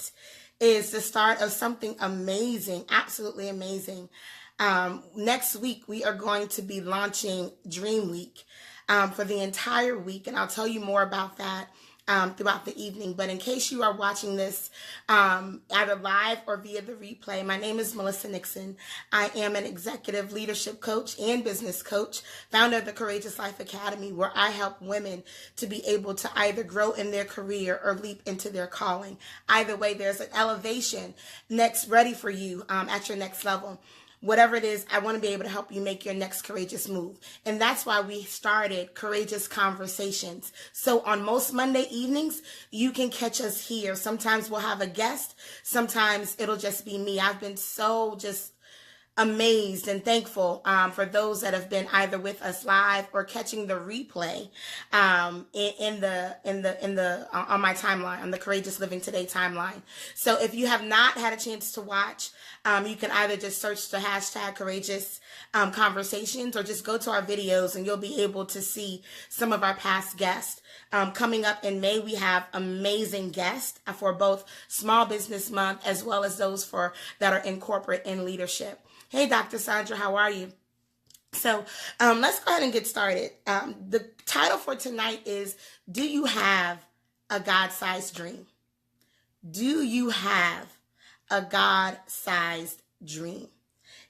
tonight is the start of something amazing, absolutely amazing. Next week, we are going to be launching Dream Week for the entire week, and I'll tell you more about that throughout the evening. But in case you are watching this either live or via the replay, my name is Melissa Nixon. I am an executive leadership coach and business coach, founder of the Courageous Life Academy, where I help women to be able to either grow in their career or leap into their calling. Either way, there's an elevation next ready for you at your next level. Whatever it is, I want to be able to help you make your next courageous move. And that's why we started Courageous Conversations. So on most Monday evenings, you can catch us here. Sometimes we'll have a guest. Sometimes it'll just be me. I've been so just amazed and thankful for those that have been either with us live or catching the replay on my timeline, on the Courageous Living Today timeline. So if you have not had a chance to watch, you can either just search the hashtag Courageous Conversations or just go to our videos and you'll be able to see some of our past guests. Coming up in May, we have amazing guests for both Small Business Month as well as those that are in corporate and leadership. Hey, Dr. Sandra, how are you? So let's go ahead and get started. The title for tonight is, do you have a God-sized dream? Do you have a God-sized dream?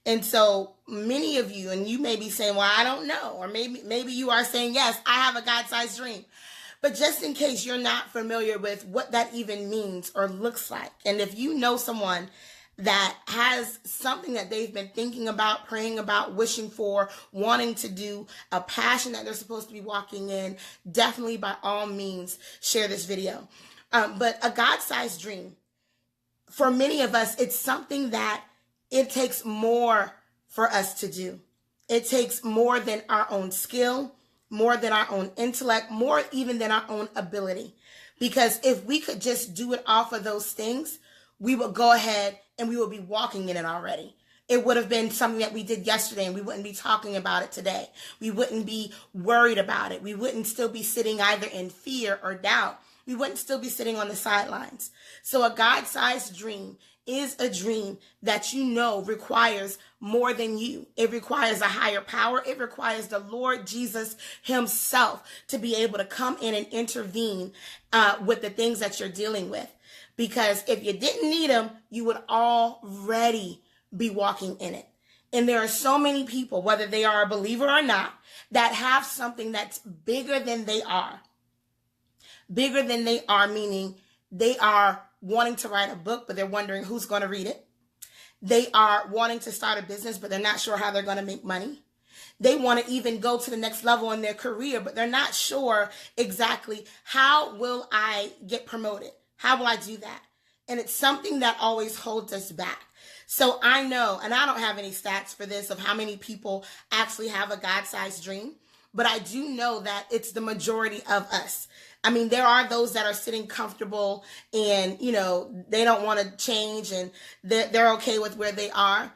And so many of you, and you may be saying, well, I don't know. Or maybe you are saying, yes, I have a God-sized dream. But just in case you're not familiar with what that even means or looks like, and if you know someone that has something that they've been thinking about, praying about, wishing for, wanting to do, a passion that they're supposed to be walking in, definitely by all means share this video. But a God-sized dream, for many of us, it's something that it takes more for us to do. It takes more than our own skill, more than our own intellect, more even than our own ability. Because if we could just do it off of those things, we would go ahead and we would be walking in it already. It would have been something that we did yesterday and we wouldn't be talking about it today. We wouldn't be worried about it. We wouldn't still be sitting either in fear or doubt. We wouldn't still be sitting on the sidelines. So a God-sized dream is a dream that you know requires more than you. It requires a higher power. It requires the Lord Jesus himself to be able to come in and intervene with the things that you're dealing with. Because if you didn't need him, you would already be walking in it. And there are so many people, whether they are a believer or not, that have something that's bigger than they are. Bigger than they are, meaning they are wanting to write a book, but they're wondering who's going to read it. They are wanting to start a business, but they're not sure how they're going to make money. They want to even go to the next level in their career, but they're not sure exactly how will I get promoted? How will I do that? And it's something that always holds us back. So I know, and I don't have any stats for this of how many people actually have a God-sized dream, but I do know that it's the majority of us. I mean, there are those that are sitting comfortable and, they don't want to change and they're okay with where they are.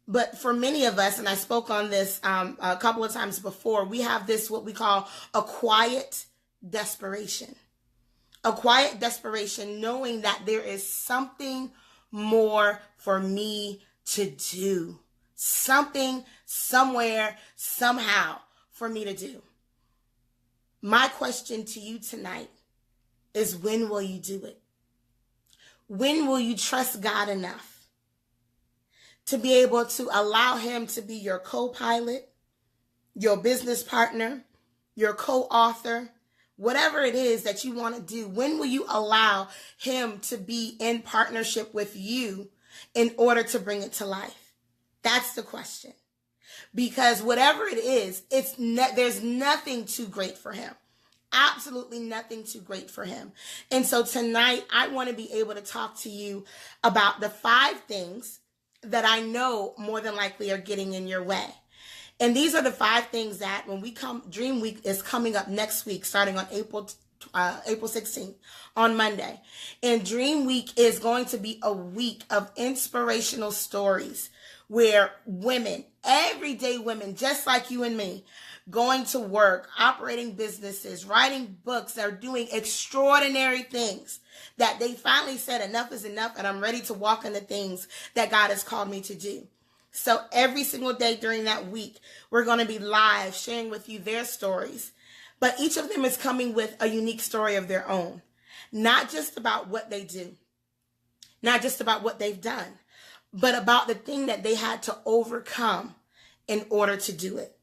But for many of us, and I spoke on this a couple of times before, we have this, what we call a quiet desperation. A quiet desperation, knowing that there is something more for me to do. Something, somewhere, somehow for me to do. My question to you tonight is, when will you do it? When will you trust God enough to be able to allow him to be your co-pilot, your business partner, your co-author, whatever it is that you want to do? When will you allow him to be in partnership with you in order to bring it to life? That's the question. Because whatever it is, there's nothing too great for him. Absolutely nothing too great for him. And so tonight, I want to be able to talk to you about the 5 things that I know more than likely are getting in your way. And these are the 5 things that when we come, Dream Week is coming up next week, starting on April 16th, on Monday. And Dream Week is going to be a week of inspirational stories where women, everyday women, just like you and me, going to work, operating businesses, writing books, they're doing extraordinary things that they finally said enough is enough and I'm ready to walk in the things that God has called me to do. So every single day during that week, we're going to be live sharing with you their stories. But each of them is coming with a unique story of their own. Not just about what they do, not just about what they've done, but about the thing that they had to overcome in order to do it.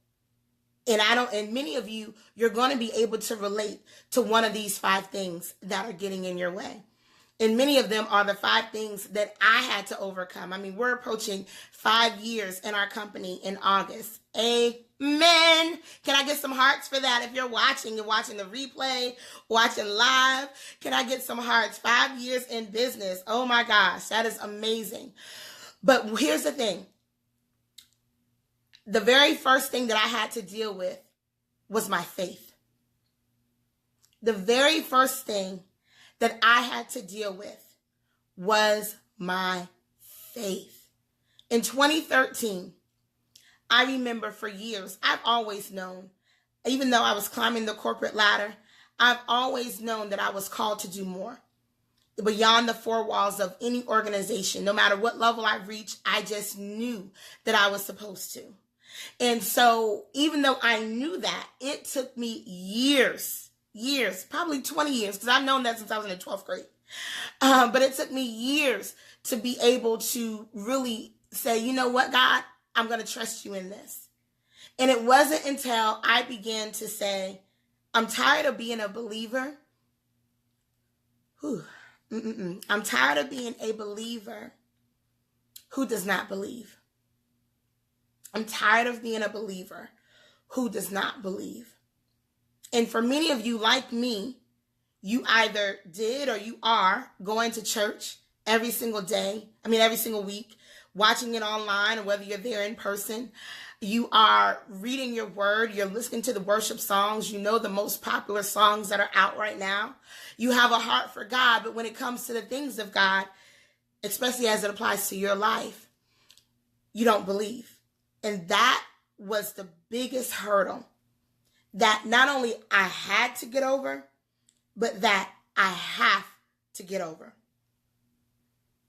And many of you, you're going to be able to relate to one of these 5 things that are getting in your way. And many of them are the 5 things that I had to overcome. I mean, we're approaching 5 years in our company in August. Amen. Can I get some hearts for that? If you're watching the replay, watching live, can I get some hearts? 5 years in business. Oh my gosh, that is amazing. But here's the thing. The very first thing that I had to deal with was my faith. The very first thing that I had to deal with was my faith. In 2013, I remember for years, I've always known, even though I was climbing the corporate ladder, I've always known that I was called to do more. Beyond the 4 walls of any organization, no matter what level I reached, I just knew that I was supposed to. And so even though I knew that, it took me years, probably 20 years, because I've known that since I was in the 12th grade. But it took me years to be able to really say, you know what, God, I'm going to trust you in this. And it wasn't until I began to say, I'm tired of being a believer. I'm tired of being a believer who does not believe. I'm tired of being a believer who does not believe. And for many of you like me, you either did or you are going to church every single week, watching it online, or whether you're there in person. You are reading your word. You're listening to the worship songs. You know the most popular songs that are out right now. You have a heart for God, but when it comes to the things of God, especially as it applies to your life, you don't believe. And that was the biggest hurdle that not only I had to get over, but that I have to get over.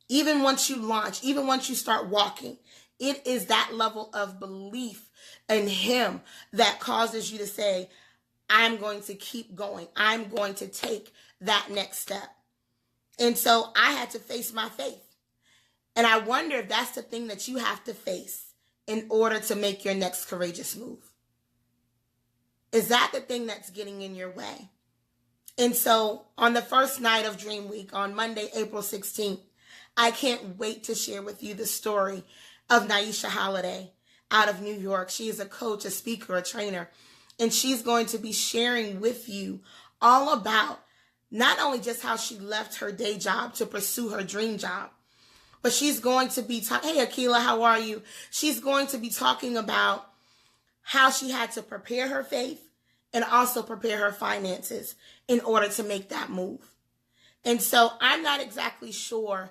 Even once you launch, even once you start walking, it is that level of belief in Him that causes you to say, I'm going to keep going. I'm going to take that next step. And so I had to face my faith. And I wonder if that's the thing that you have to face in order to make your next courageous move. Is that the thing that's getting in your way? And so on the first night of Dream Week, on Monday, April 16th, I can't wait to share with you the story of Naisha Holiday out of New York. She is a coach, a speaker, a trainer, and she's going to be sharing with you all about not only just how she left her day job to pursue her dream job, but she's going to be talking, hey, Akila, how are you? She's going to be talking about how she had to prepare her faith and also prepare her finances in order to make that move. And so I'm not exactly sure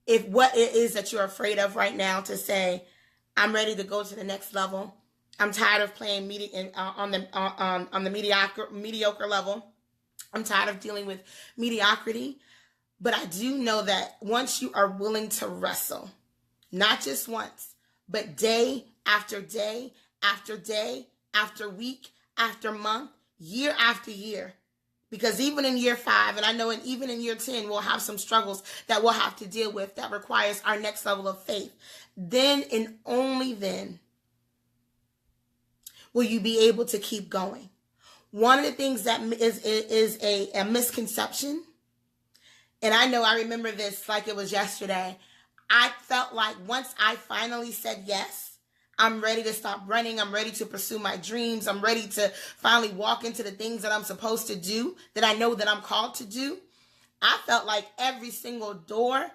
if what it is that you're afraid of right now to say, I'm ready to go to the next level. I'm tired of playing on the mediocre level. I'm tired of dealing with mediocrity. But I do know that once you are willing to wrestle, not just once, but day after day, after day, after week, after month, year after year, because even in year 5, and I know even in year 10, we'll have some struggles that we'll have to deal with that requires our next level of faith. Then and only then will you be able to keep going. One of the things that is a misconception, and I remember this like it was yesterday. I felt like once I finally said yes, I'm ready to stop running. I'm ready to pursue my dreams. I'm ready to finally walk into the things that I'm supposed to do, that I know that I'm called to do. I felt like every single door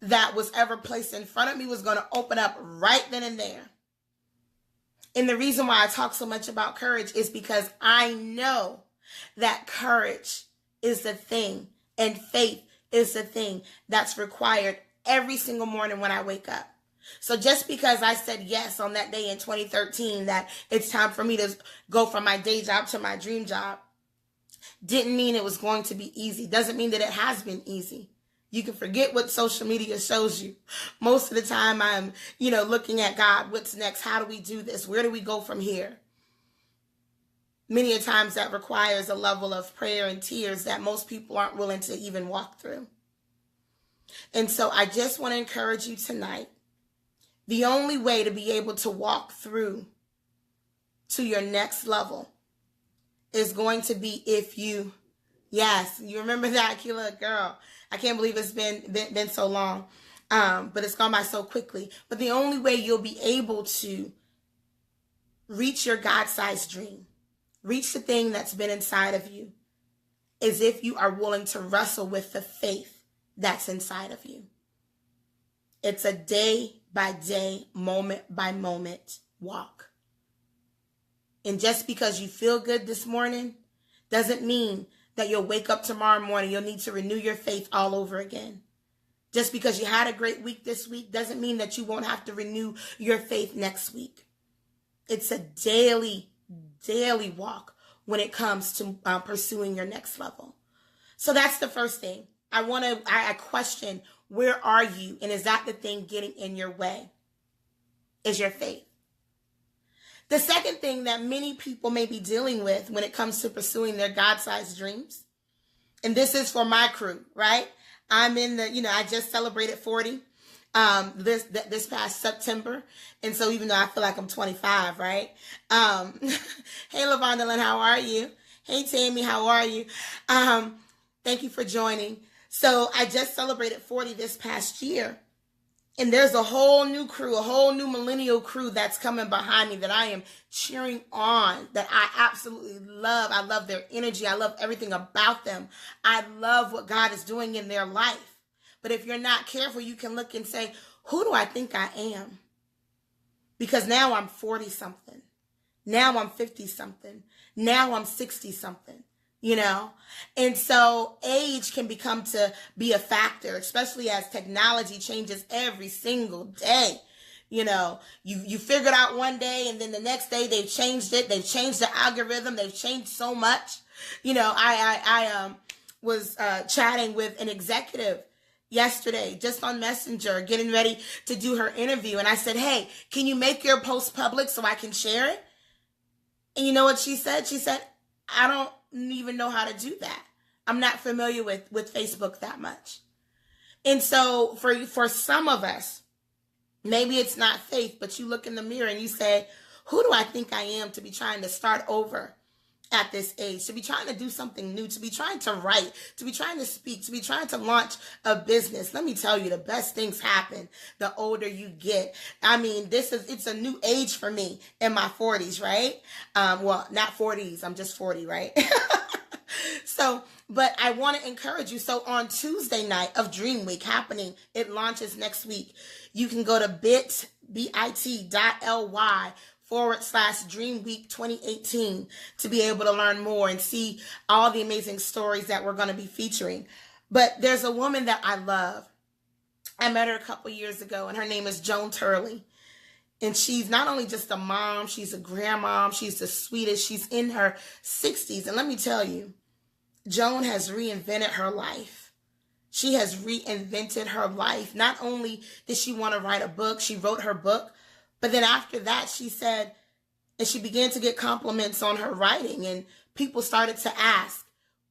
that was ever placed in front of me was going to open up right then and there. And the reason why I talk so much about courage is because I know that courage is the thing and faith is the thing that's required every single morning when I wake up. So just because I said yes on that day in 2013 that it's time for me to go from my day job to my dream job didn't mean it was going to be easy. Doesn't mean that it has been easy. You can forget what social media shows you. Most of the time I'm, looking at God, what's next? How do we do this? Where do we go from here? Many a times that requires a level of prayer and tears that most people aren't willing to even walk through. And so I just want to encourage you tonight. The only way to be able to walk through to your next level is going to be if you, yes, you remember that, Kila, girl. I can't believe it's been so long, but it's gone by so quickly. But the only way you'll be able to reach your God-sized dream, reach the thing that's been inside of you, is if you are willing to wrestle with the faith that's inside of you. It's a day by day, moment by moment walk. And just because you feel good this morning doesn't mean that you'll wake up tomorrow morning, you'll need to renew your faith all over again. Just because you had a great week this week doesn't mean that you won't have to renew your faith next week. It's a daily walk when it comes to pursuing your next level. So that's the first thing. I question, where are you? And is that the thing getting in your way? Is your faith. The second thing that many people may be dealing with when it comes to pursuing their God-sized dreams, and this is for my crew, right? I'm in I just celebrated 40 this past September. And so even though I feel like I'm 25, right? Hey, LaVonda Lynn, how are you? Hey, Tammy, how are you? Thank you for joining. So I just celebrated 40 this past year. And there's a whole new crew, a whole new millennial crew that's coming behind me that I am cheering on, that I absolutely love. I love their energy. I love everything about them. I love what God is doing in their life. But if you're not careful, you can look and say, who do I think I am? Because now I'm 40 something. Now I'm 50 something. Now I'm 60 something. And so age can become to be a factor, especially as technology changes every single day. You figured out one day and then the next day they've changed it. They've changed the algorithm. They've changed so much. I was chatting with an executive yesterday, just on Messenger, getting ready to do her interview. And I said, hey, can you make your post public so I can share it? And you know what she said? She said, I don't even know how to do that. I'm not familiar with Facebook that much. And so for some of us, maybe it's not faith, but you look in the mirror and you say, who do I think I am to be trying to start over at this age, to be trying to do something new, to be trying to write, to be trying to speak, to be trying to launch a business? Let me tell you, the best things happen the older you get. I mean, it's a new age for me in my 40s, right? Well, not 40s. I'm just 40, right? So, but I want to encourage you. So on Tuesday night of Dream Week happening, it launches next week. You can go to bit.ly/Dream Week 2018 to be able to learn more and see all the amazing stories that we're going to be featuring. But there's a woman that I love. I met her a couple years ago, and her name is Joan Turley. And she's not only just a mom, she's a grandmom, she's the sweetest, she's in her 60s. And let me tell you, Joan has reinvented her life. She has reinvented her life. Not only did she want to write a book, she wrote her book, but then after that, she said, and she began to get compliments on her writing, and people started to ask,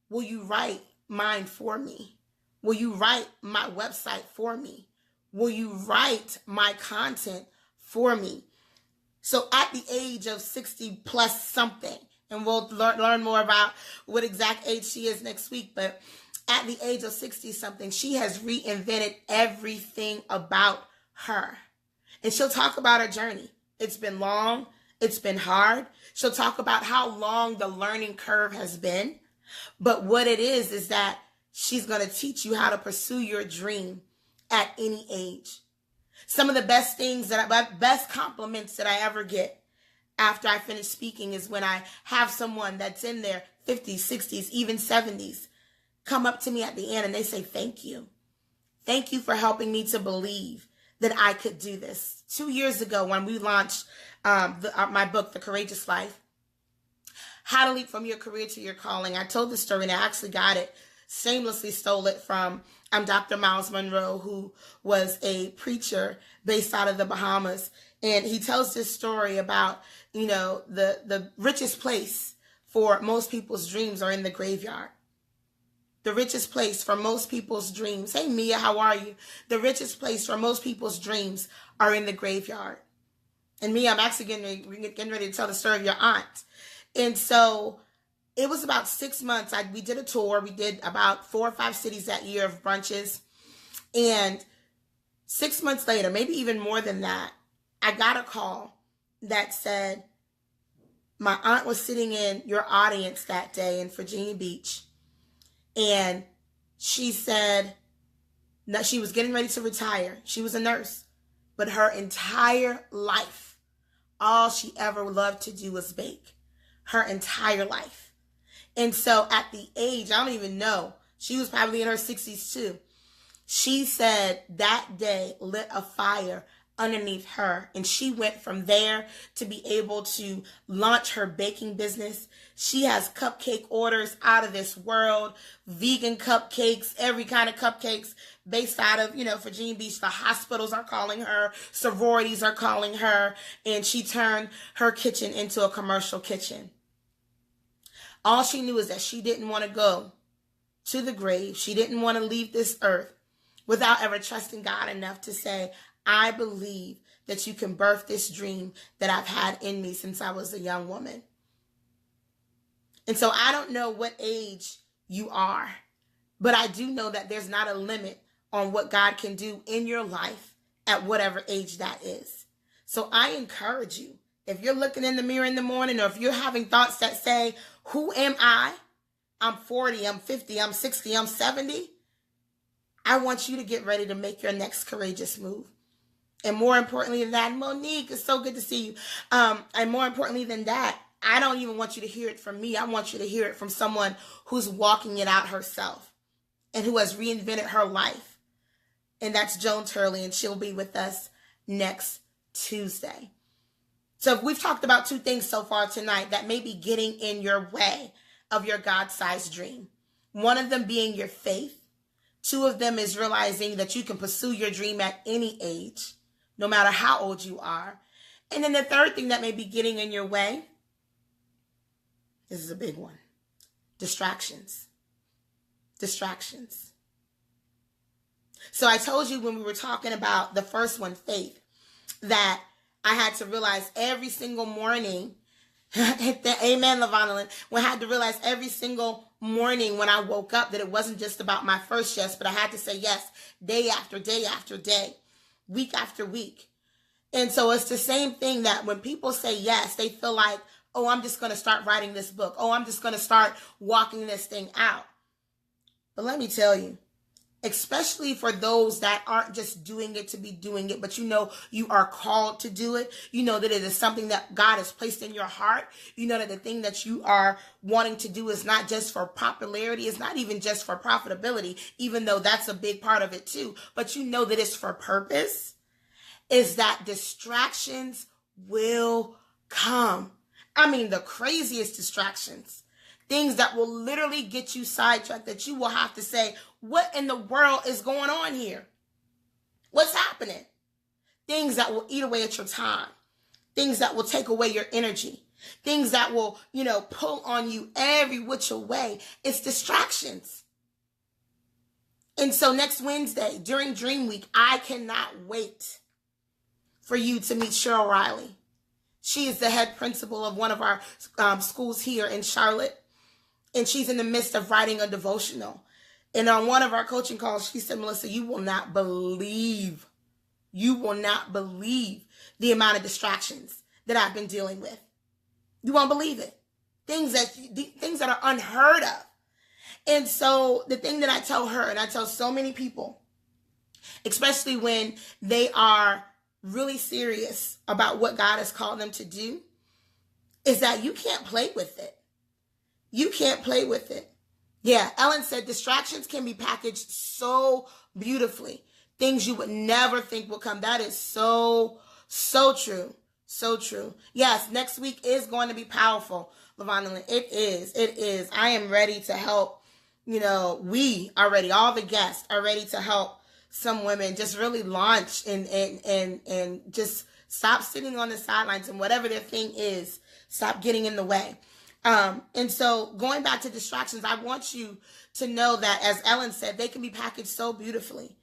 will you write mine for me? Will you write my website for me? Will you write my content for me? So at the age of 60 plus something, and we'll learn more about what exact age she is next week, but at the age of 60 something, she has reinvented everything about her. And she'll talk about her journey. It's been long. It's been hard. She'll talk about how long the learning curve has been. But what it is that she's going to teach you how to pursue your dream at any age. Some of the best best compliments that I ever get after I finish speaking is when I have someone that's in their 50s, 60s, even 70s come up to me at the end and they say, thank you. Thank you for helping me to believe that I could do this. 2 years ago when we launched my book, The Courageous Life, How to Leap from Your Career to Your Calling, I told the story and I actually got it, shamelessly stole it from Dr. Miles Monroe, who was a preacher based out of the Bahamas. And he tells this story about, the richest place for most people's dreams are in the graveyard. The richest place for most people's dreams. Hey, Mia, how are you? The richest place for most people's dreams are in the graveyard. And Mia, I'm actually getting ready to tell the story of your aunt. And so it was about 6 months. We did a tour. We did about 4 or 5 cities that year of brunches. And 6 months later, maybe even more than that, I got a call that said, my aunt was sitting in your audience that day in Virginia Beach. And she said that she was getting ready to retire. She was a nurse, but her entire life, all she ever loved to do was bake. Her entire life. And so at the age, I don't even know, she was probably in her 60s too. She said that day lit a fire underneath her. And she went from there to be able to launch her baking business. She has cupcake orders out of this world, vegan cupcakes, every kind of cupcakes based out of, Virginia Beach. The hospitals are calling her, sororities are calling her, and she turned her kitchen into a commercial kitchen. All she knew is that she didn't want to go to the grave. She didn't want to leave this earth without ever trusting God enough to say, I believe that you can birth this dream that I've had in me since I was a young woman. And so I don't know what age you are, but I do know that there's not a limit on what God can do in your life at whatever age that is. So I encourage you, if you're looking in the mirror in the morning, or if you're having thoughts that say, who am I? I'm 40, I'm 50, I'm 60, I'm 70. I want you to get ready to make your next courageous move. And more importantly than that, Monique, it's so good to see you. And more importantly than that, I don't even want you to hear it from me. I want you to hear it from someone who's walking it out herself and who has reinvented her life. And that's Joan Turley, and she'll be with us next Tuesday. So we've talked about 2 things so far tonight that may be getting in your way of your God-sized dream. One of them being your faith. 2 of them is realizing that you can pursue your dream at any age, no matter how old you are. And then the 3rd thing that may be getting in your way, this is a big one, distractions. Distractions. So I told you when we were talking about the first one, faith, that I had to realize every single morning, amen, LaVonna, when I had to realize every single morning when I woke up that it wasn't just about my first yes, but I had to say yes day after day after day, week after week. And so it's the same thing that when people say yes, they feel like, oh, I'm just going to start writing this book. Oh, I'm just going to start walking this thing out. But let me tell you, especially for those that aren't just doing it to be doing it, but you are called to do it. You know that it is something that God has placed in your heart. You know that the thing that you are wanting to do is not just for popularity. It's not even just for profitability, even though that's a big part of it too. But you know that it's for purpose. Is that distractions will come. I mean, the craziest distractions. Things that will literally get you sidetracked, that you will have to say, what in the world is going on here? What's happening? Things that will eat away at your time. Things that will take away your energy. Things that will, pull on you every which way. It's distractions. And so next Wednesday, during Dream Week, I cannot wait for you to meet Cheryl Riley. She is the head principal of one of our schools here in Charlotte. And she's in the midst of writing a devotional. And on one of our coaching calls, she said, Melissa, you will not believe the amount of distractions that I've been dealing with. You won't believe it. Things that are unheard of. And so the thing that I tell her, and I tell so many people, especially when they are really serious about what God has called them to do, is that you can't play with it. You can't play with it. Yeah, Ellen said distractions can be packaged so beautifully. things you would never think would come. That is so, so true. So true. Yes, next week is going to be powerful, LaVonda. It is. It is. I am ready to help. We are ready. All the guests are ready to help some women just really launch and just stop sitting on the sidelines, and whatever their thing is, stop getting in the way. And so going back to distractions, I want you to know that, as Ellen said, they can be packaged so beautifully,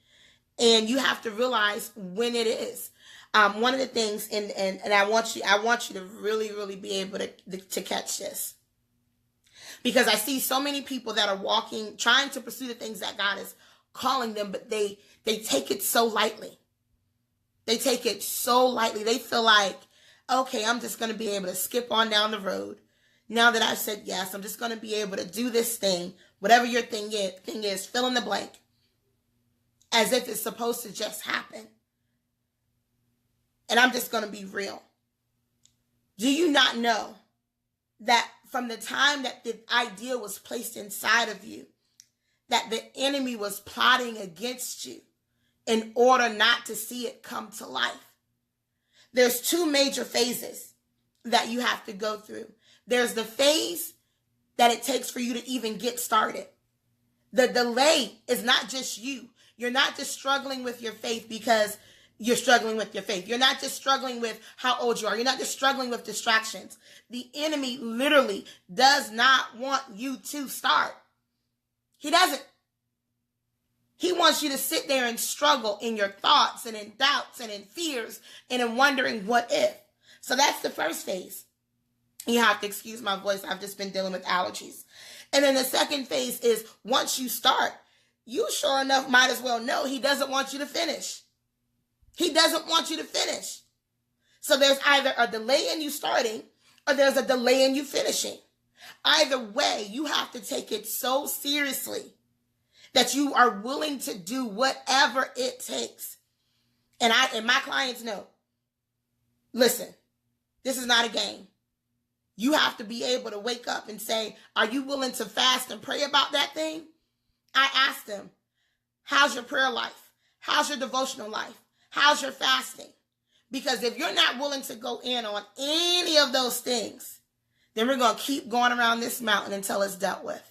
and you have to realize when it is. One of the things, and I want you to really, really be able to catch this, because I see so many people that are trying to pursue the things that God is calling them, but they take it so lightly. They take it so lightly. They feel like, okay, I'm just going to be able to skip on down the road. Now that I've said yes, I'm just going to be able to do this thing, whatever your thing is, fill in the blank, as if it's supposed to just happen. And I'm just going to be real. Do you not know that from the time that the idea was placed inside of you, that the enemy was plotting against you in order not to see it come to life? There's two major phases that you have to go through. There's the phase that it takes for you to even get started. The delay is not just you. You're not just struggling with your faith because you're struggling with your faith. You're not just struggling with how old you are. You're not just struggling with distractions. The enemy literally does not want you to start. He doesn't. He wants you to sit there and struggle in your thoughts and in doubts and in fears and in wondering what if. So that's the first phase. You have to excuse my voice. I've just been dealing with allergies. And then the second phase is, once you start, you sure enough might as well know he doesn't want you to finish. He doesn't want you to finish. So there's either a delay in you starting or there's a delay in you finishing. Either way, you have to take it so seriously that you are willing to do whatever it takes. And my clients know, listen, this is not a game. You have to be able to wake up and say, are you willing to fast and pray about that thing? I ask them, how's your prayer life? How's your devotional life? How's your fasting? Because if you're not willing to go in on any of those things, then we're going to keep going around this mountain until it's dealt with.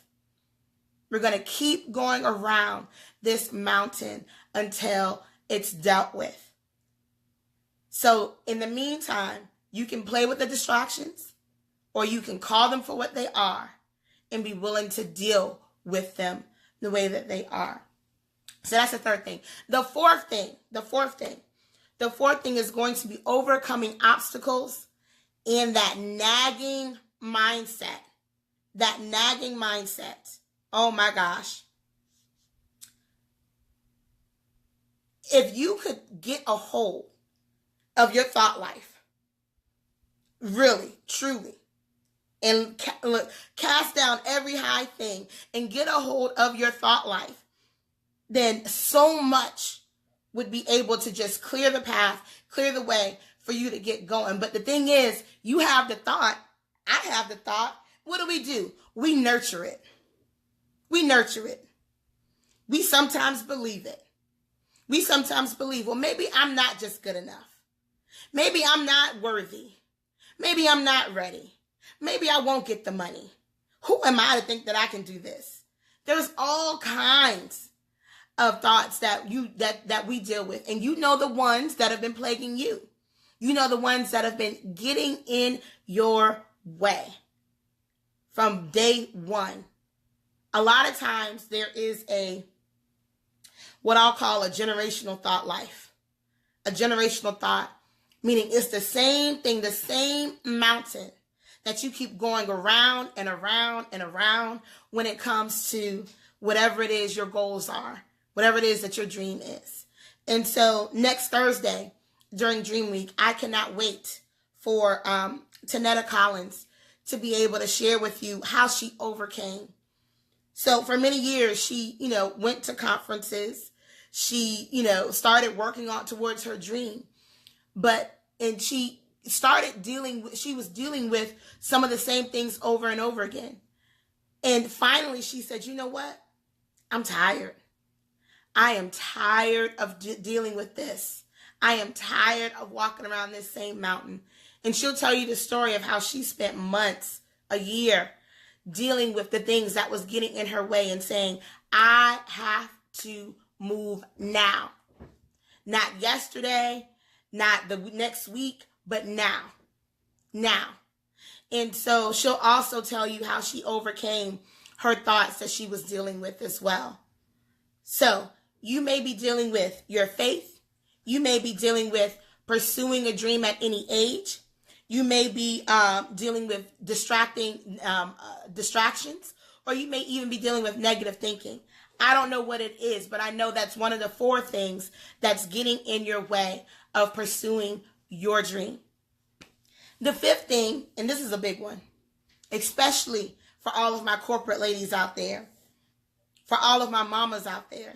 We're going to keep going around this mountain until it's dealt with. So in the meantime, you can play with the distractions, or you can call them for what they are and be willing to deal with them the way that they are. So that's the third thing. The fourth thing is going to be overcoming obstacles and that nagging mindset. Oh my gosh. If you could get a hold of your thought life, really, truly, and cast down every high thing and get a hold of your thought life, then so much would be able to just clear the path, clear the way for you to get going. But the thing is, you have the thought, I have the thought. What do? We nurture it. We sometimes believe it. We sometimes believe, well, maybe I'm not just good enough. Maybe I'm not worthy. Maybe I'm not ready. Maybe I won't get the money. Who am I to think that I can do this? There's all kinds of thoughts that we deal with. And you know the ones that have been plaguing you. You know the ones that have been getting in your way from day one. A lot of times there is what I'll call a generational thought life. A generational thought, meaning it's the same thing, the same mountain that you keep going around and around and around when it comes to whatever it is your goals are, whatever it is that your dream is. And so next Thursday during Dream Week, I cannot wait for Tanetta Collins to be able to share with you how she overcame. So for many years, she, went to conferences. She, started working on towards her dream. And she was dealing with some of the same things over and over again. And finally she said, you know what? I'm tired. I am tired of dealing with this. I am tired of walking around this same mountain. And she'll tell you the story of how she spent months, a year, dealing with the things that was getting in her way and saying, I have to move now. Not yesterday, not the next week, but now. Now. And so she'll also tell you how she overcame her thoughts that she was dealing with as well. So you may be dealing with your faith. You may be dealing with pursuing a dream at any age. You may be dealing with distractions, or you may even be dealing with negative thinking. I don't know what it is, but I know that's one of the 4 things that's getting in your way of pursuing your dream. The 5th thing, and this is a big one, especially for all of my corporate ladies out there, for all of my mamas out there,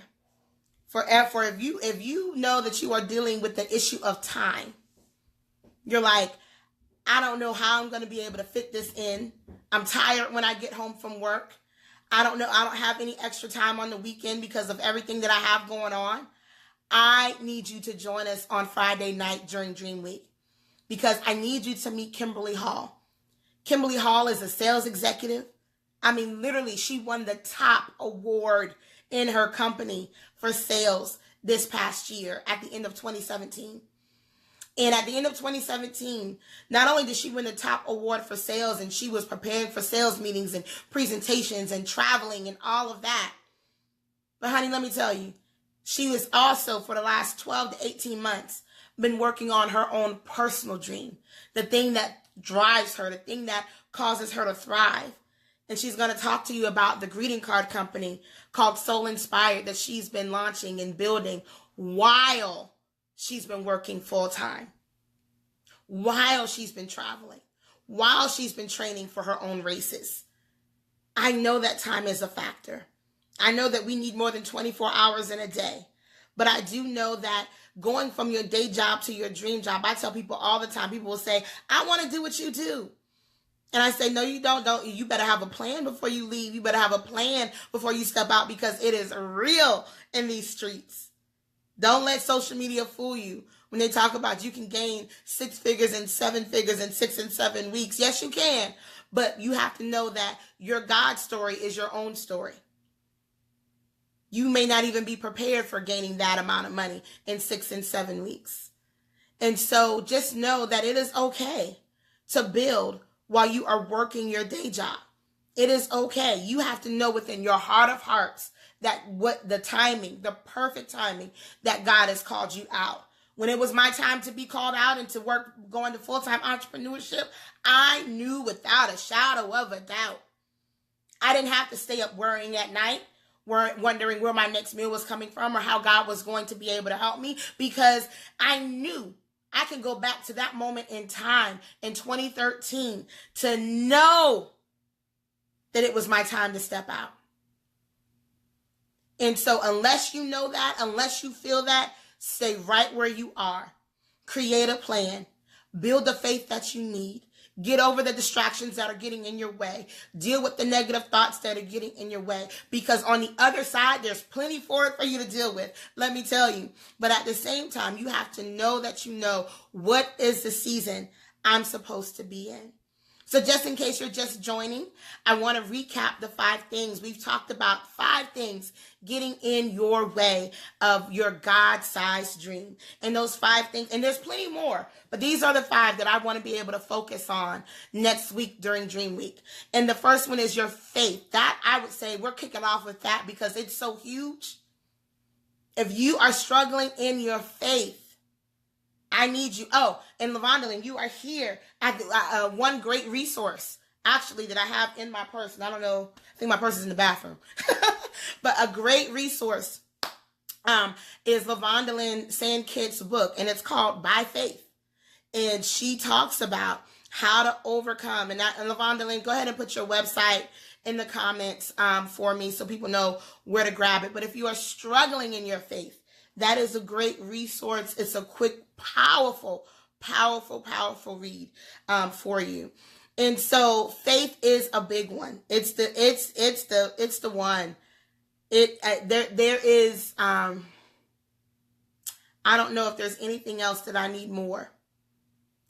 for if you know that you are dealing with the issue of time, you're like, I don't know how I'm going to be able to fit this in. I'm tired when I get home from work. I don't know. I don't have any extra time on the weekend because of everything that I have going on. I need you to join us on Friday night during Dream Week because I need you to meet Kimberly Hall. Kimberly Hall is a sales executive. I mean, literally, she won the top award in her company for sales this past year at the end of 2017. And at the end of 2017, not only did she win the top award for sales and she was preparing for sales meetings and presentations and traveling and all of that. But honey, let me tell you, she was also for the last 12 to 18 months been working on her own personal dream, the thing that drives her, the thing that causes her to thrive. And she's going to talk to you about the greeting card company called Soul Inspired that she's been launching and building while she's been working full time, while she's been traveling, while she's been training for her own races. I know that time is a factor. I know that we need more than 24 hours in a day. But I do know that going from your day job to your dream job, I tell people all the time, people will say, I want to do what you do. And I say, no, you don't. You better have a plan before you leave. You better have a plan before you step out because it is real in these streets. Don't let social media fool you when they talk about you can gain 6 figures and 7 figures in 6 and 7 weeks. Yes, you can. But you have to know that your God story is your own story. You may not even be prepared for gaining that amount of money in 6 and 7 weeks. And so just know that it is okay to build while you are working your day job. It is okay. You have to know within your heart of hearts that what the timing, the perfect timing that God has called you out. When it was my time to be called out and to work, going to full-time entrepreneurship, I knew without a shadow of a doubt. I didn't have to stay up worrying at night, wondering where my next meal was coming from or how God was going to be able to help me because I knew I can go back to that moment in time in 2013 to know that it was my time to step out. And so unless you know that, unless you feel that, stay right where you are. Create a plan. Build the faith that you need. Get over the distractions that are getting in your way. Deal with the negative thoughts that are getting in your way. Because on the other side, there's plenty for you to deal with. Let me tell you. But at the same time, you have to know that you know what is the season I'm supposed to be in. So just in case you're just joining, I want to recap the 5 things. We've talked about 5 things getting in your way of your God-sized dream. And those 5 things, and there's plenty more, but these are the 5 that I want to be able to focus on next week during Dream Week. And the first one is your faith. That, I would say, we're kicking off with that because it's so huge. If you are struggling in your faith, I need you. Oh, and Lavonda, you are here at the, one great resource, actually, that I have in my purse. And I don't know, I think my purse is in the bathroom. But a great resource is Lavonda Sandkid's book, and it's called By Faith. And she talks about how to overcome. And Lavonda, go ahead and put your website in the comments for me so people know where to grab it. But if you are struggling in your faith, that is a great resource. It's a quick, powerful read for you. And so faith is a big one. It's the one There is, I don't know if there's anything else that I need more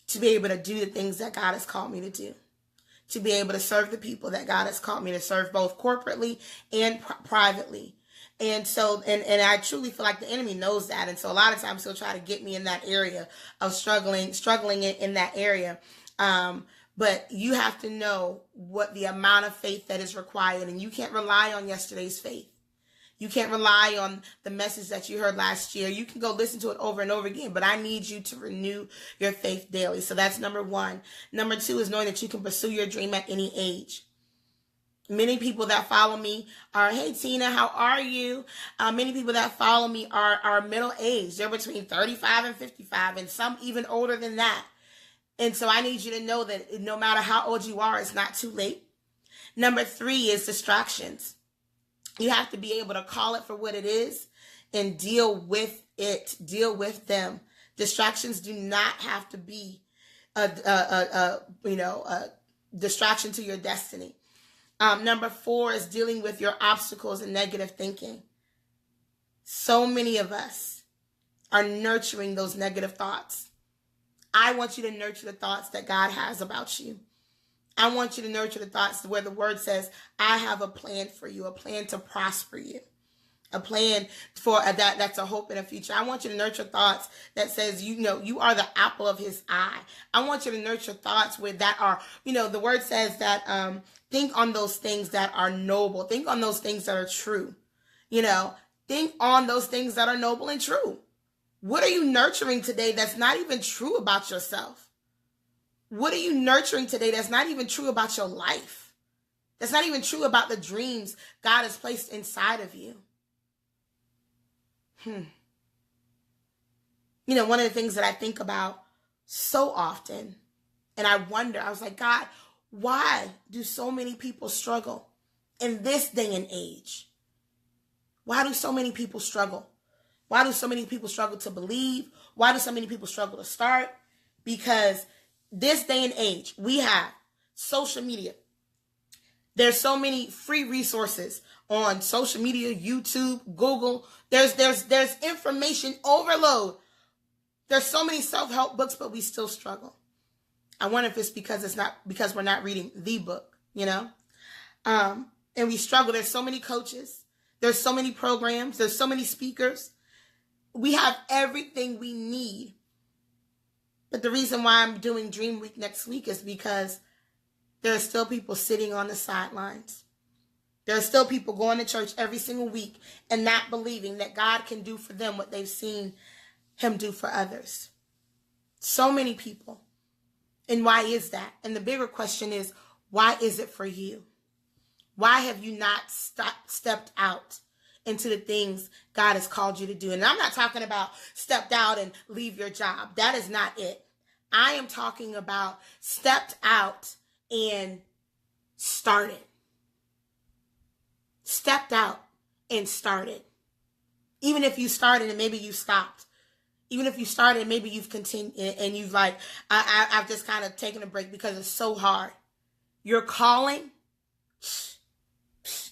to be able to do the things that God has called me to do, to be able to serve the people that God has called me to serve, both corporately and privately. And so, and I truly feel like the enemy knows that. And so a lot of times he'll try to get me in that area of struggling in that area. But you have to know what the amount of faith that is required. And you can't rely on yesterday's faith. You can't rely on the message that you heard last year. You can go listen to it over and over again, but I need you to renew your faith daily. So that's number one. Number two is knowing that you can pursue your dream at any age. Many people that follow me are, hey, Tina, how are you? Many people that follow me are middle aged. They're between 35 and 55, and some even older than that. And so I need you to know that no matter how old you are, it's not too late. Number three is distractions. You have to be able to call it for what it is and deal with it. Deal with them. Distractions do not have to be a distraction to your destiny. Number four is dealing with your obstacles and negative thinking. So many of us are nurturing those negative thoughts. I want you to nurture the thoughts that God has about you. I want you to nurture the thoughts where the word says, I have a plan for you, a plan to prosper you, a plan for that's a hope in a future. I want you to nurture thoughts that says, you are the apple of his eye. I want you to nurture thoughts where that are, the word says that, think on those things that are noble. Think on those things that are true. Think on those things that are noble and true. What are you nurturing today that's not even true about yourself? What are you nurturing today that's not even true about your life? That's not even true about the dreams God has placed inside of you. One of the things that I think about so often, and I was like, God, why do so many people struggle in this day and age? Why do so many people struggle? Why do so many people struggle to believe? Why do so many people struggle to start? Because this day and age, we have social media. There's so many free resources on social media, YouTube, Google. There's information overload. There's so many self-help books, but we still struggle. I wonder if it's because we're not reading the book, and we struggle. There's so many coaches. There's so many programs. There's so many speakers. We have everything we need. But the reason why I'm doing Dream Week next week is because there are still people sitting on the sidelines. There are still people going to church every single week and not believing that God can do for them what they've seen him do for others. So many people. And why is that? And the bigger question is, why is it for you? Why have you not stepped out into the things God has called you to do? And I'm not talking about stepped out and leave your job. That is not it. I am talking about stepped out and started. Stepped out and started. Even if you started and maybe you stopped. Even if you started and maybe you've continued and you've I've just kind of taken a break because it's so hard. Your calling,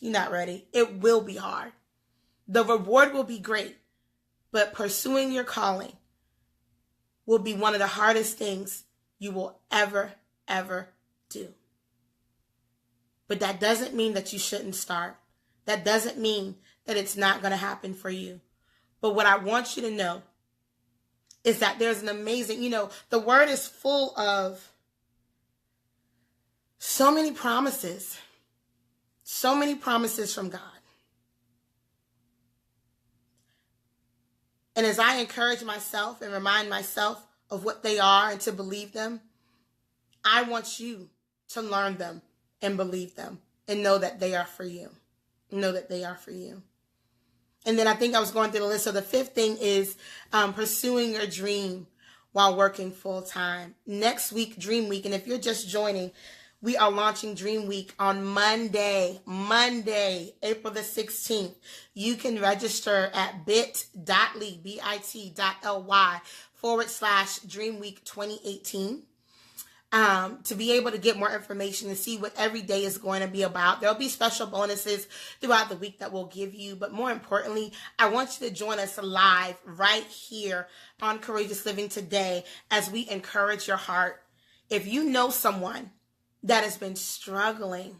you're not ready. It will be hard. The reward will be great, but pursuing your calling will be one of the hardest things you will ever do. But that doesn't mean that you shouldn't start. That doesn't mean that it's not going to happen for you. But what I want you to know is that there's an amazing, the word is full of so many promises from God. And as I encourage myself and remind myself of what they are and to believe them, I want you to learn them and believe them and know that they are for you. Know that they are for you. And then I think I was going through the list. So the fifth thing is pursuing your dream while working full time. Next week, Dream Week. And if you're just joining, we are launching Dream Week on Monday, April the 16th. You can register at bit.ly/Dream Week 2018. to be able to get more information and see what every day is going to be about. There'll be special bonuses throughout the week that we'll give you. But more importantly, I want you to join us live right here on Courageous Living today as we encourage your heart. If you know someone that has been struggling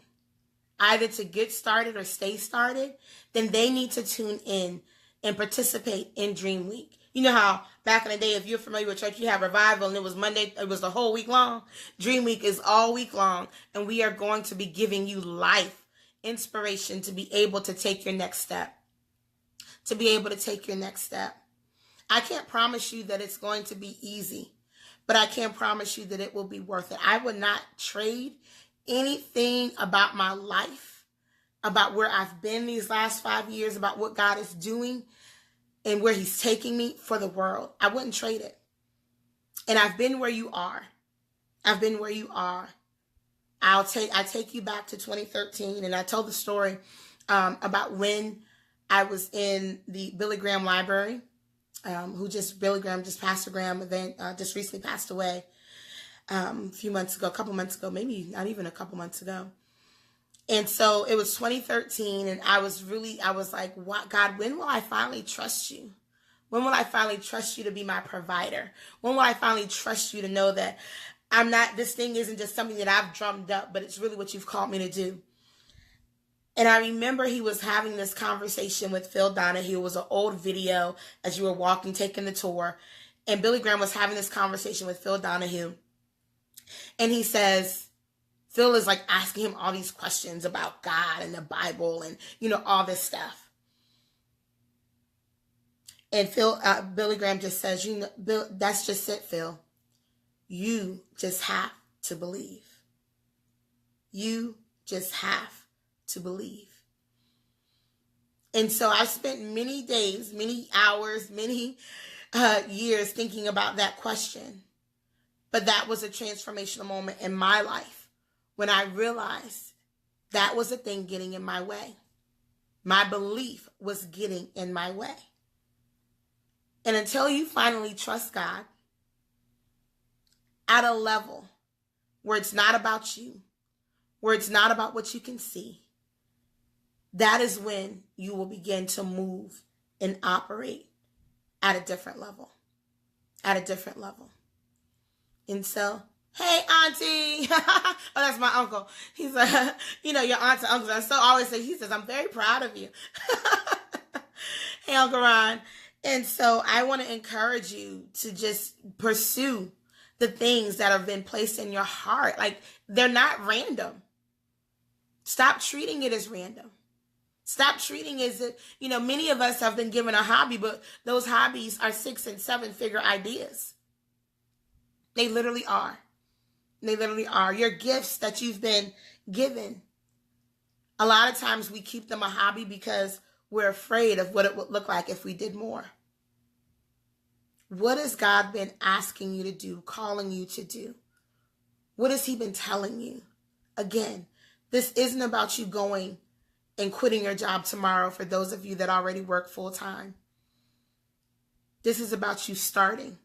either to get started or stay started, then they need to tune in and participate in Dream Week. You know how back in the day, if you're familiar with church, you have revival and it was Monday, it was the whole week long. Dream Week is all week long, and we are going to be giving you life, inspiration to be able to take your next step. To be able to take your next step. I can't promise you that it's going to be easy, but I can promise you that it will be worth it. I would not trade anything about my life, about where I've been these last 5 years, about what God is doing and where he's taking me for the world. I wouldn't trade it. And I've been where you are. I've been where you are. I take you back to 2013, and I told the story about when I was in the Billy Graham Library, Billy Graham, Pastor Graham event, just recently passed away a couple months ago, maybe not even a couple months ago. And so it was 2013, and I was like, what, God, when will I finally trust you? When will I finally trust you to be my provider? When will I finally trust you to know that this thing isn't just something that I've drummed up, but it's really what you've called me to do? And I remember he was having this conversation with Phil Donahue. It was an old video as you were walking, taking the tour. And Billy Graham was having this conversation with Phil Donahue. And he says, Phil is like asking him all these questions about God and the Bible and, all this stuff. And Billy Graham just says, Bill, that's just it, Phil. You just have to believe. You just have to believe. And so I spent many days, many hours, many years thinking about that question. But that was a transformational moment in my life when I realized that was a thing getting in my way. My belief was getting in my way. And until you finally trust God at a level where it's not about you, where it's not about what you can see, that is when you will begin to move and operate at a different level. At a different level. And so, hey, auntie. Oh, that's my uncle. He's like, your aunts and uncles. I so always say, he says, I'm very proud of you. Hey, Uncle Ron. And so I want to encourage you to just pursue the things that have been placed in your heart. Like, they're not random. Stop treating it as random. Stop treating it as, many of us have been given a hobby, but those hobbies are 6- and 7-figure ideas. They literally are. They literally are. Your gifts that you've been given, a lot of times we keep them a hobby because we're afraid of what it would look like if we did more. What has God been asking you to do, calling you to do? What has he been telling you? Again, this isn't about you going and quitting your job tomorrow for those of you that already work full time. This is about you starting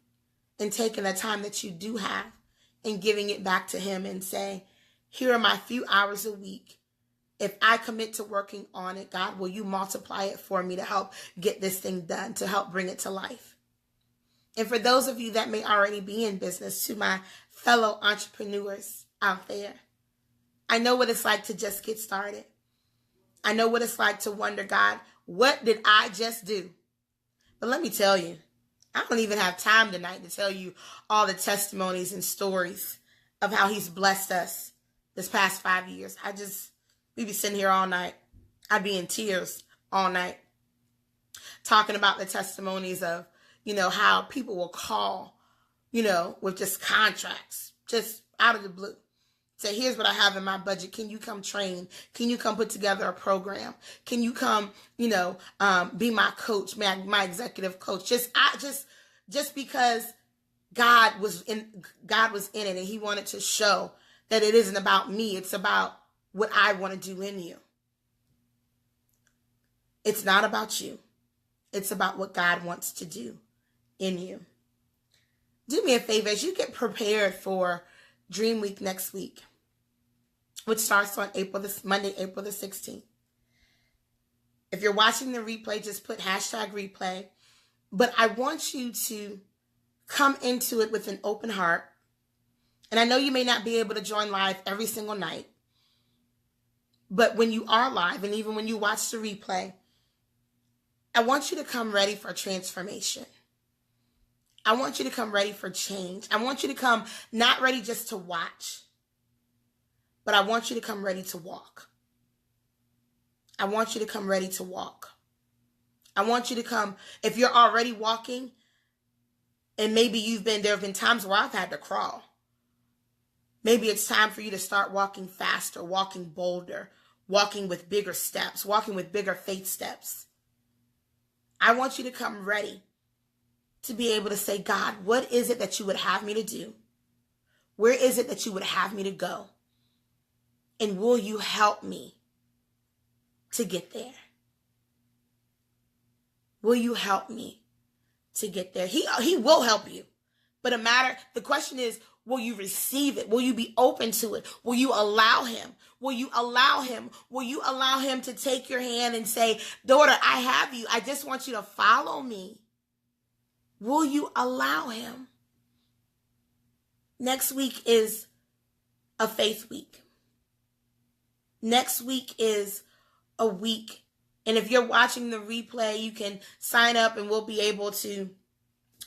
and taking the time that you do have and giving it back to him and saying, here are my few hours a week. If I commit to working on it, God, will you multiply it for me to help get this thing done, to help bring it to life? And for those of you that may already be in business, to my fellow entrepreneurs out there, I know what it's like to just get started. I know what it's like to wonder, God, what did I just do? But let me tell you, I don't even have time tonight to tell you all the testimonies and stories of how he's blessed us this past 5 years. We'd be sitting here all night. I'd be in tears all night talking about the testimonies of, how people will call, with just contracts, just out of the blue. Say, here's what I have in my budget. Can you come train? Can you come put together a program? Can you come, be my coach, my executive coach? Just because God was in it, and he wanted to show that it isn't about me. It's about what I want to do in you. It's not about you. It's about what God wants to do in you. Do me a favor, as you get prepared for Dream Week next week, which starts on Monday, April the 16th. If you're watching the replay, just put #replay. But I want you to come into it with an open heart. And I know you may not be able to join live every single night, but when you are live, and even when you watch the replay, I want you to come ready for transformation. I want you to come ready for change. I want you to come not ready just to watch, but I want you to come ready to walk. I want you to come ready to walk. I want you to come, if you're already walking, and maybe there have been times where I've had to crawl. Maybe it's time for you to start walking faster, walking bolder, walking with bigger steps, walking with bigger faith steps. I want you to come ready to be able to say, God, what is it that you would have me to do? Where is it that you would have me to go? And will you help me to get there? Will you help me to get there? He will help you. But the question is, will you receive it? Will you be open to it? Will you allow him? Will you allow him? Will you allow him to take your hand and say, daughter, I have you. I just want you to follow me. Will you allow him? Next week is a faith week. Next week is a week. And if you're watching the replay, you can sign up and we'll be able to,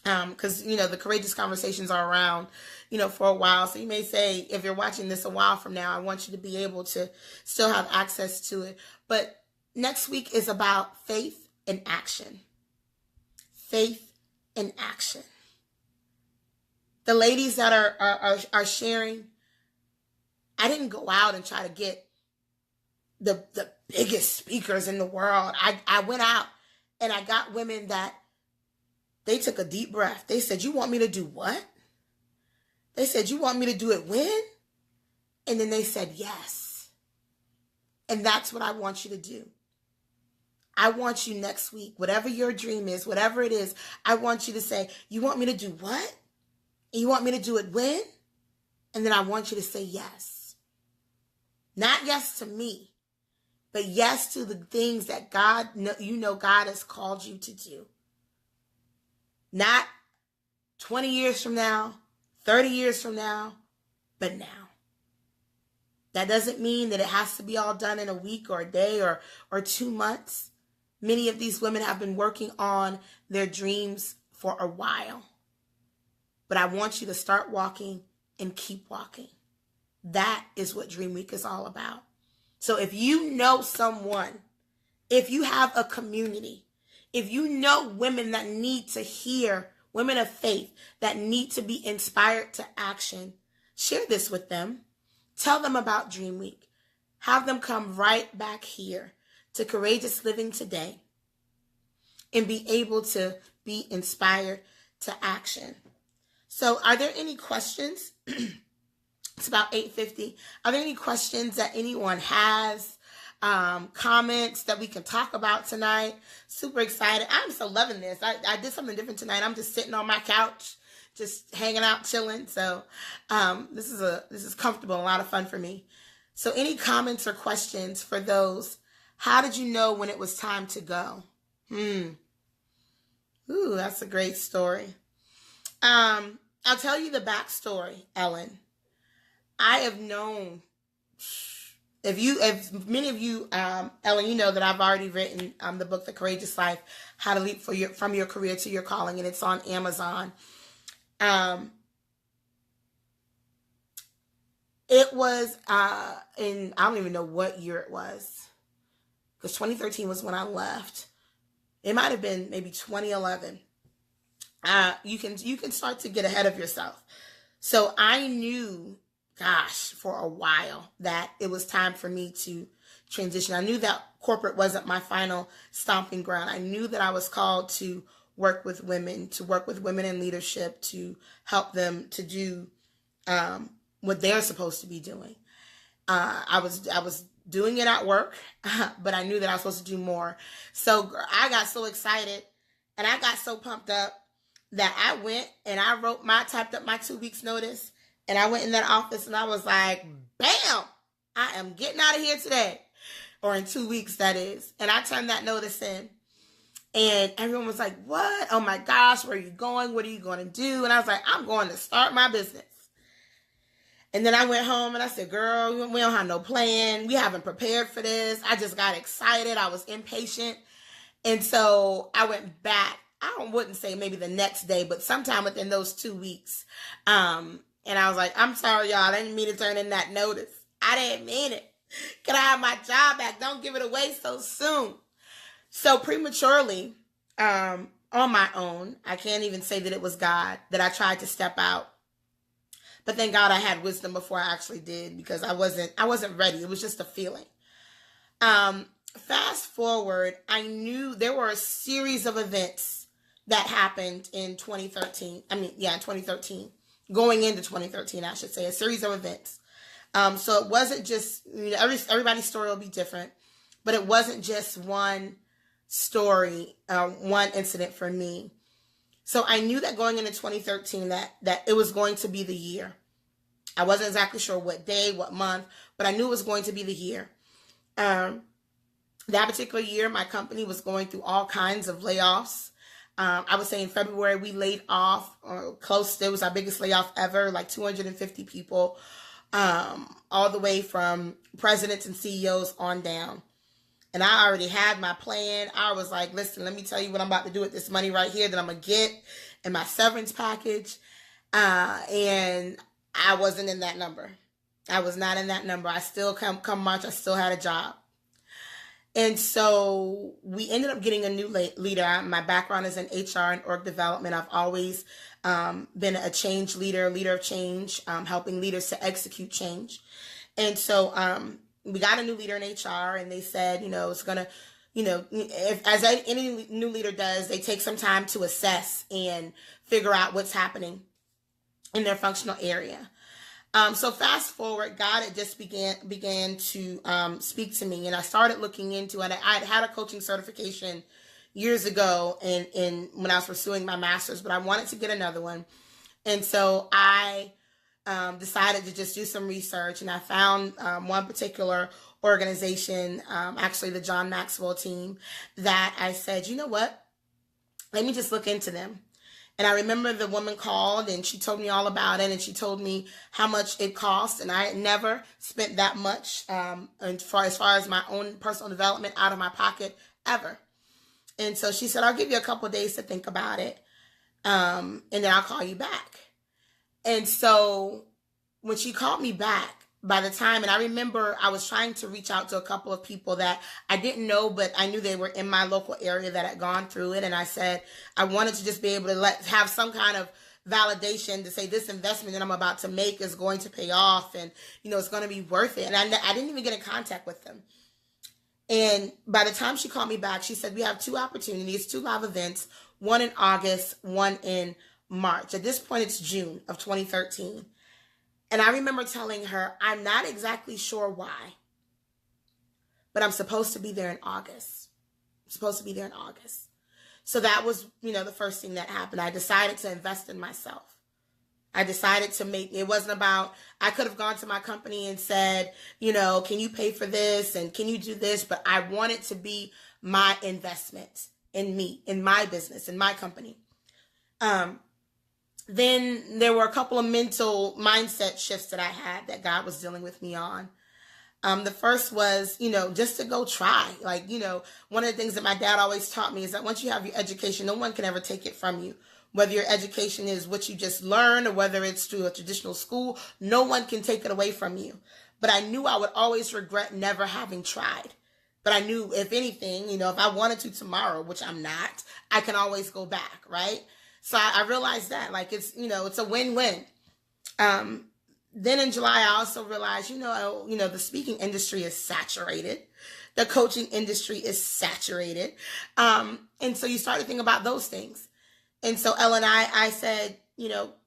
because, the Courageous Conversations are around, for a while. So you may say, if you're watching this a while from now, I want you to be able to still have access to it. But next week is about faith and action. Faith and action. The ladies that are sharing, I didn't go out and try to get the biggest speakers in the world. I went out and I got women that they took a deep breath. They said, you want me to do what? They said, you want me to do it when? And then they said, yes. And that's what I want you to do. I want you next week, whatever your dream is, whatever it is, I want you to say, you want me to do what? And you want me to do it when? And then I want you to say yes. Not yes to me, but yes to the things that God has called you to do. Not 20 years from now, 30 years from now, but now. That doesn't mean that it has to be all done in a week or a day or 2 months. Many of these women have been working on their dreams for a while. But I want you to start walking and keep walking. That is what Dream Week is all about. So if you know someone, if you have a community, if you know women that need to hear, women of faith that need to be inspired to action, share this with them. Tell them about Dream Week. Have them come right back here to Courageous Living today and be able to be inspired to action. So are there any questions? It's about 8:50. Are there any questions that anyone has? Comments that we can talk about tonight? Super excited. I'm so loving this. I did something different tonight. I'm just sitting on my couch, just hanging out, chilling. So this is comfortable and a lot of fun for me. So any comments or questions for those? How did you know when it was time to go? Ooh, that's a great story. I'll tell you the backstory, Ellen. I have known, if many of you, Ellen, you know that I've already written the book, The Courageous Life, How to Leap from Your Career to Your Calling, and it's on Amazon. It was I don't even know what year it was, because 2013 was when I left. It might have been maybe 2011. You can start to get ahead of yourself. So I knew, for a while that it was time for me to transition. I knew that corporate wasn't my final stomping ground. I knew that I was called to work with women in leadership, to help them to do what they're supposed to be doing. I was doing it at work, but I knew that I was supposed to do more. So I got so excited and I got so pumped up that I went and I typed up my 2 weeks notice, And I went in that office and I was like, bam, I am getting out of here today. Or in 2 weeks, that is. And I turned that notice in. And everyone was like, what? Oh my gosh, where are you going? What are you going to do? And I was like, I'm going to start my business. And then I went home and I said, girl, we don't have no plan. We haven't prepared for this. I just got excited. I was impatient. And so I went back. I wouldn't say maybe the next day, but sometime within those 2 weeks. And I was like, I'm sorry, y'all. I didn't mean to turn in that notice. I didn't mean it. Can I have my job back? Don't give it away so soon. So prematurely, on my own, I can't even say that it was God that I tried to step out. But thank God I had wisdom before I actually did, because I wasn't ready. It was just a feeling. Fast forward, I knew there were a series of events that happened in 2013. In 2013. Going into 2013, I should say, a series of events. So it wasn't just, everybody's story will be different, but it wasn't just one story, one incident for me. So I knew that going into 2013 that it was going to be the year. I wasn't exactly sure what day, what month, but I knew it was going to be the year. That particular year, my company was going through all kinds of layoffs. I would say in February, we laid off it was our biggest layoff ever, like 250 people, all the way from presidents and CEOs on down. And I already had my plan. I was like, listen, let me tell you what I'm about to do with this money right here that I'm going to get in my severance package. And I wasn't in that number. I was not in that number. I still come March, I still had a job. And so we ended up getting a new leader. My background is in HR and org development. I've always been a change leader of change, helping leaders to execute change. And so we got a new leader in HR, and they said, it's going to, as any new leader does, they take some time to assess and figure out what's happening in their functional area. So fast forward, God had just began to speak to me, and I started looking into it. I had a coaching certification years ago in when I was pursuing my master's, but I wanted to get another one. And so I decided to just do some research, and I found one particular organization, actually the John Maxwell team, that I said, you know what? Let me just look into them. And I remember the woman called and she told me all about it, and she told me how much it cost. And I had never spent that much as far as my own personal development out of my pocket ever. And so she said, I'll give you a couple of days to think about it. And then I'll call you back. And so when she called me back, by the time, and I remember I was trying to reach out to a couple of people that I didn't know, but I knew they were in my local area that had gone through it. And I said, I wanted to just be able to have some kind of validation to say this investment that I'm about to make is going to pay off, and, it's going to be worth it. And I didn't even get in contact with them. And by the time she called me back, she said, we have 2 opportunities, 2 live events, one in August, one in March. At this point, it's June of 2013. And I remember telling her, I'm not exactly sure why, but I'm supposed to be there in August. So that was, the first thing that happened. I decided to invest in myself. I decided to it wasn't about, I could have gone to my company and said, can you pay for this? And can you do this? But I wanted to be my investment in me, in my business, in my company. Then there were a couple of mental mindset shifts that I had that God was dealing with me on. The first was, just to go try. One of the things that my dad always taught me is that once you have your education, no one can ever take it from you. Whether your education is what you just learned or whether it's through a traditional school, no one can take it away from you. But I knew I would always regret never having tried. But I knew, if anything, if I wanted to tomorrow, which I'm not, I can always go back, right? So I realized that, it's, it's a win-win. Then in July, I also realized, the speaking industry is saturated. The coaching industry is saturated. And so you start to think about those things. And so Ellen, I said,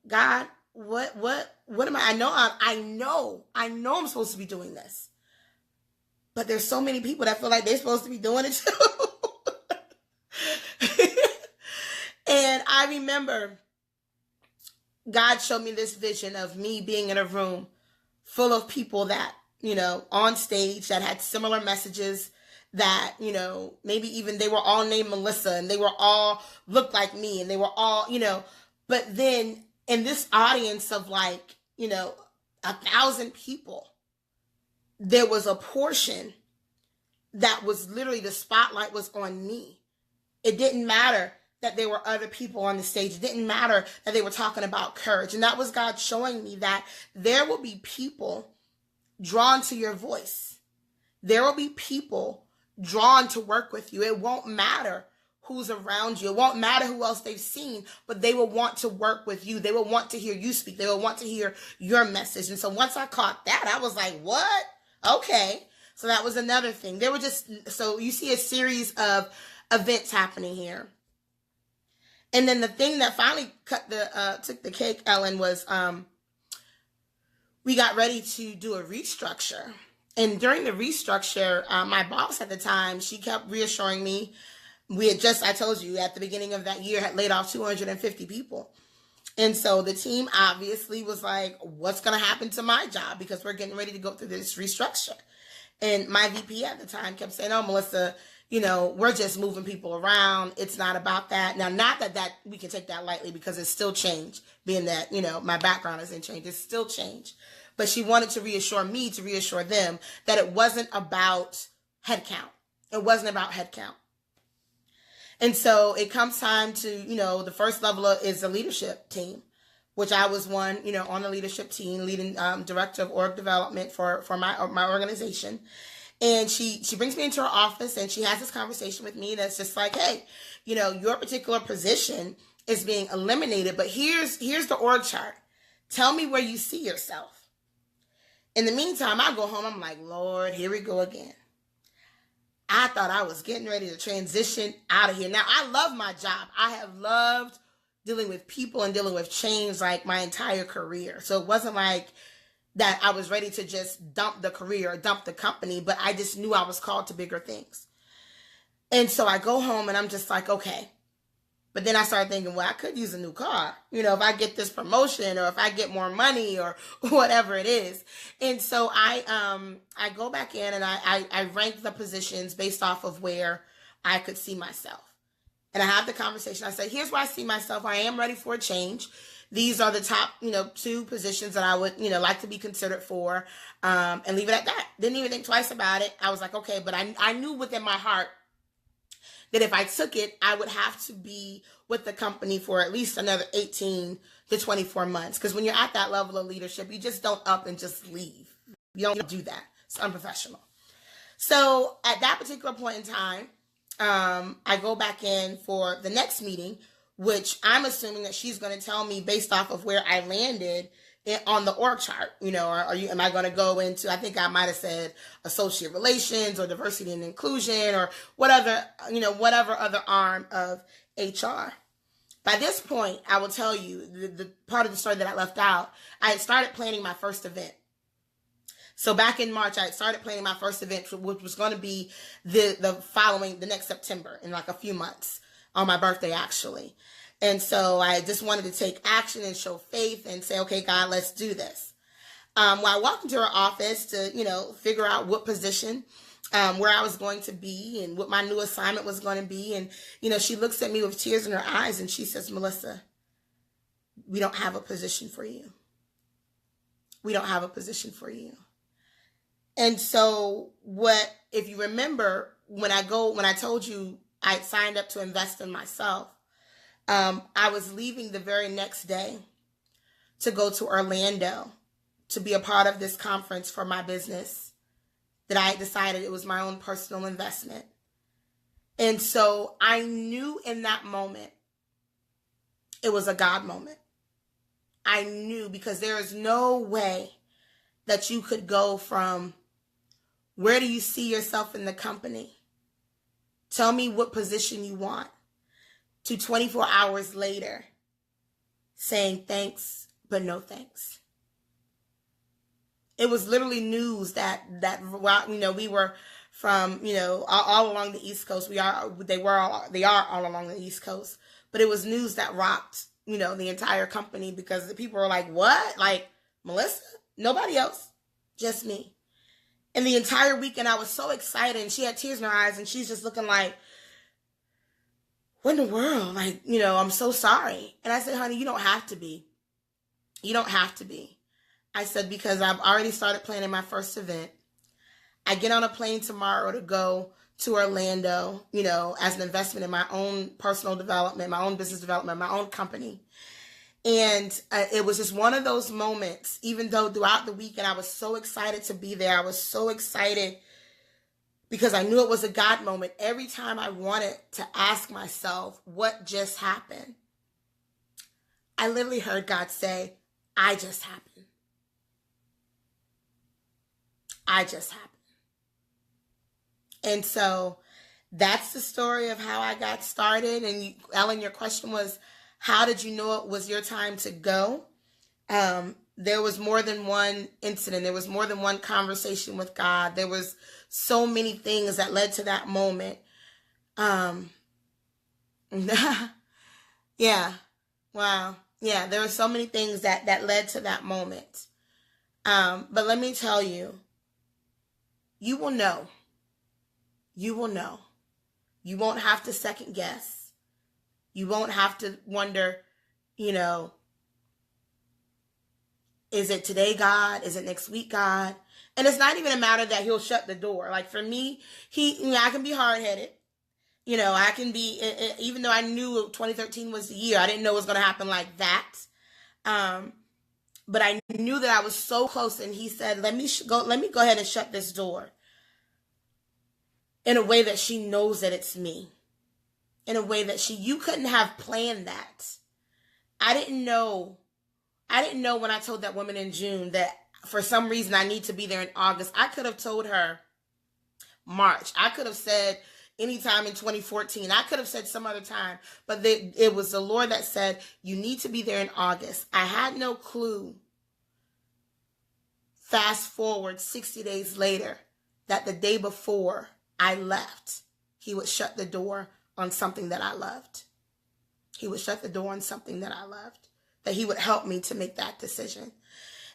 God, what am I know I'm supposed to be doing this. But there's so many people that feel like they're supposed to be doing it too. And I remember God showed me this vision of me being in a room full of people that, on stage that had similar messages, that, maybe even they were all named Melissa and they were all looked like me and they were all, but then in this audience of like, 1,000 people, there was a portion that was literally the spotlight was on me. It didn't matter that there were other people on the stage. It didn't matter that they were talking about courage. And that was God showing me that there will be people drawn to your voice. There will be people drawn to work with you. It won't matter who's around you. It won't matter who else they've seen, but they will want to work with you. They will want to hear you speak. They will want to hear your message. And so once I caught that, I was like, what? Okay. So that was another thing. There were so you see a series of events happening here. And then the thing that finally took the cake, Ellen, was we got ready to do a restructure. And during the restructure, my boss at the time, she kept reassuring me. We had I told you, at the beginning of that year, had laid off 250 people. And so the team obviously was like, what's going to happen to my job? Because we're getting ready to go through this restructure. And my VP at the time kept saying, oh, Melissa, we're just moving people around. It's not about that. Now, not that we can take that lightly, because it's still change, being that, my background is in change. It's still change. But she wanted to reassure me, to reassure them, that it wasn't about headcount. It wasn't about headcount. And so it comes time to, the first level is the leadership team, which I was one, on the leadership team, leading director of org development for my organization. And she brings me into her office and she has this conversation with me that's just like, hey, your particular position is being eliminated, but here's the org chart. Tell me where you see yourself. In the meantime, I go home. I'm like, Lord, here we go again. I thought I was getting ready to transition out of here. Now, I love my job. I have loved dealing with people and dealing with change like my entire career. So it wasn't like that I was ready to just dump the career or dump the company, but I just knew I was called to bigger things. And so I go home and I'm just like, okay. But then I started thinking, well, I could use a new car, if I get this promotion or if I get more money or whatever it is. And so I go back in and I rank the positions based off of where I could see myself. And I have the conversation. I say, here's where I see myself. I am ready for a change. These are the top, 2 positions that I would, like to be considered for, and leave it at that. Didn't even think twice about it. I was like, okay, but I knew within my heart that if I took it, I would have to be with the company for at least another 18 to 24 months. Because when you're at that level of leadership, you just don't up and just leave. You don't do that. It's unprofessional. So at that particular point in time, I go back in for the next meeting, which I'm assuming that she's going to tell me based off of where I landed on the org chart. Am I going to go into, I think I might have said associate relations or diversity and inclusion or whatever other arm of HR. By this point, I will tell you the part of the story that I left out. I had started planning my first event. So back in March, I had started planning my first event, which was going to be the next September, in like a few months, on my birthday, actually. And so I just wanted to take action and show faith and say, okay, God, let's do this. Well, I walked into her office to, figure out what position, where I was going to be and what my new assignment was going to be. And, she looks at me with tears in her eyes and she says, Melissa, we don't have a position for you. We don't have a position for you. And so if you remember, when I told you I signed up to invest in myself, I was leaving the very next day to go to Orlando to be a part of this conference for my business that I had decided it was my own personal investment. And so I knew in that moment it was a God moment. I knew, because there is no way that you could go from where do you see yourself in the company? Tell me what position you want, to 24 hours later saying thanks, but no thanks. It was literally news that we were from, all along the East Coast. They are all along the East Coast, but it was news that rocked the entire company, because the people were like, what? Like, Melissa? Nobody else? Just me. And the entire weekend, I was so excited, and she had tears in her eyes, and she's just looking like, what in the world? Like, I'm so sorry. And I said, honey, you don't have to be. You don't have to be. I said, because I've already started planning my first event. I get on a plane tomorrow to go to Orlando, as an investment in my own personal development, my own business development, my own company. And it was just one of those moments, even though throughout the weekend I was so excited to be there. I was so excited because I knew it was a God moment. Every time I wanted to ask myself, what just happened? I literally heard God say, I just happened. I just happened. And so that's the story of how I got started. And Ellen, your question was, how did you know it was your time to go? There was more than one incident. There was more than one conversation with God. There was so many things that led to that moment. Yeah. Wow. Yeah, there were so many things that led to that moment. But let me tell you, you will know. You will know. You won't have to second guess. You won't have to wonder, is it today God? Is it next week God? And it's not even a matter that he'll shut the door. Like for me, I can be hard-headed. I can be, even though I knew 2013 was the year, I didn't know it was going to happen like that. But I knew that I was so close, and he said, let me go ahead and shut this door in a way that she knows that it's me, in a way that you couldn't have planned that. I didn't know when I told that woman in June that for some reason I need to be there in August. I could have told her March. I could have said anytime in 2014. I could have said some other time, but it was the Lord that said, you need to be there in August. I had no clue. Fast forward 60 days later, that the day before I left, he would shut the door on something that I loved. He would shut the door on something that I loved, that he would help me to make that decision.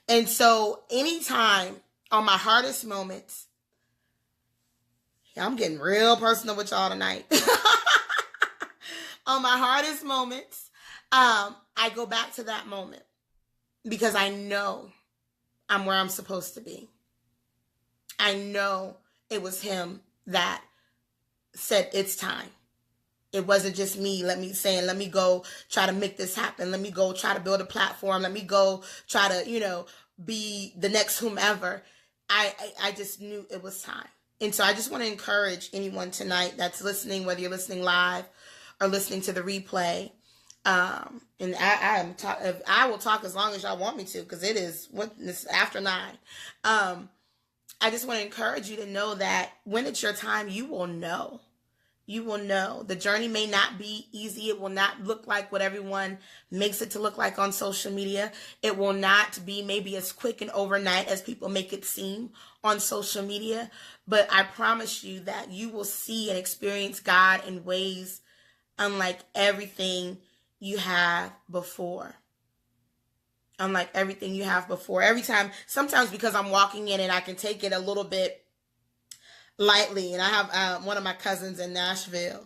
And so anytime on my hardest moments, I'm getting real personal with y'all tonight. On my hardest moments, I go back to that moment because I know I'm where I'm supposed to be. I know it was him that said, it's time. It wasn't just me, let me go try to make this happen. Let me go try to build a platform. Let me go try to, be the next whomever. I just knew it was time. And so I just want to encourage anyone tonight that's listening, whether you're listening live or listening to the replay. And I will talk as long as y'all want me to, because it's after 9. I just want to encourage you to know that when it's your time, you will know. You will know. The journey may not be easy. It will not look like what everyone makes it to look like on social media. It will not be maybe as quick and overnight as people make it seem on social media. But I promise you that you will see and experience God in ways unlike everything you have before. Unlike everything you have before. Every time, sometimes because I'm walking in and I can take it a little bit lightly, and I have one of my cousins in Nashville.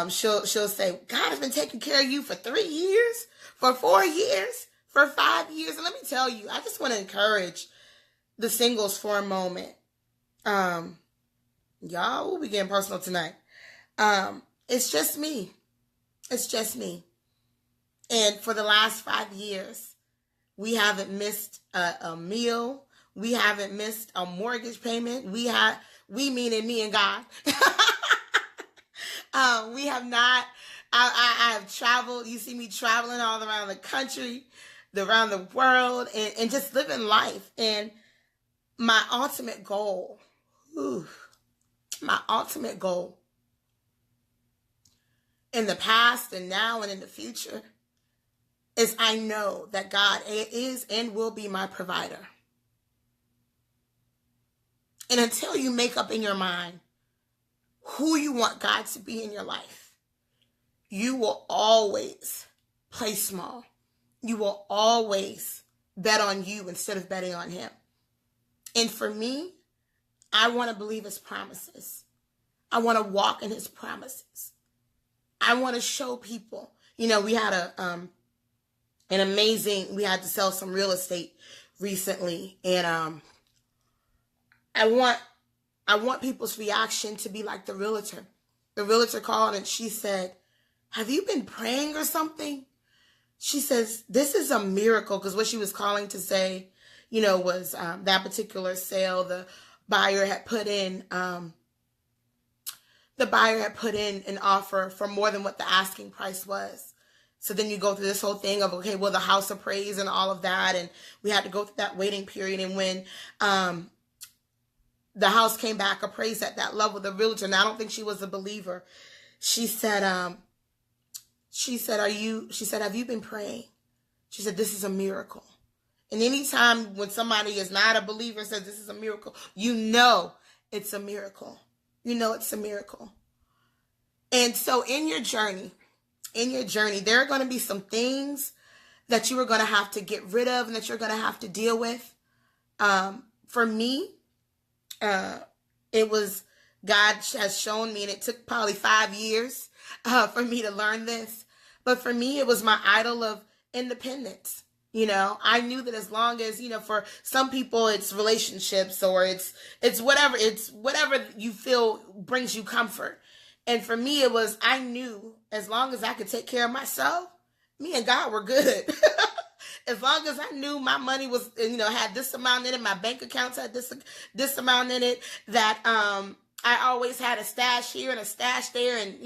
She'll say, God has been taking care of you for 3 years, for 4 years, for 5 years. And let me tell you, I just want to encourage the singles for a moment. Y'all, we'll be getting personal tonight. It's just me. It's just me. And for the last 5 years, we haven't missed a meal. We haven't missed a mortgage payment. We meaning me and God. We have not. I have traveled. You see me traveling all around the country, around the world, and just living life. And my ultimate goal, in the past and now and in the future, is I know that God is and will be my provider. And until you make up in your mind who you want God to be in your life, you will always play small. You will always bet on you instead of betting on him. And for me, I want to believe his promises. I want to walk in his promises. I want to show people. We had we had to sell some real estate recently, and I want people's reaction to be like the realtor. The realtor called and she said, "Have you been praying or something?" She says, "This is a miracle," because what she was calling to say, was that particular sale, the buyer had put in an offer for more than what the asking price was. So then you go through this whole thing of, okay, well, the house appraised and all of that, and we had to go through that waiting period. And when the house came back appraised at that level, the realtor, and I don't think she was a believer, she said, "Have you been praying?" She said, "This is a miracle." And anytime when somebody is not a believer says this is a miracle, it's a miracle. It's a miracle. And so in your journey, there are going to be some things that you are going to have to get rid of and that you're going to have to deal with. For me, it was, God has shown me, and it took probably 5 years for me to learn this. But for me, it was my idol of independence. I knew that as long as, for some people it's relationships or it's whatever you feel brings you comfort. And for me, it was, I knew as long as I could take care of myself, me and God were good. As long as I knew my money was, had this amount in it, my bank accounts had this amount in it, that I always had a stash here and a stash there, and,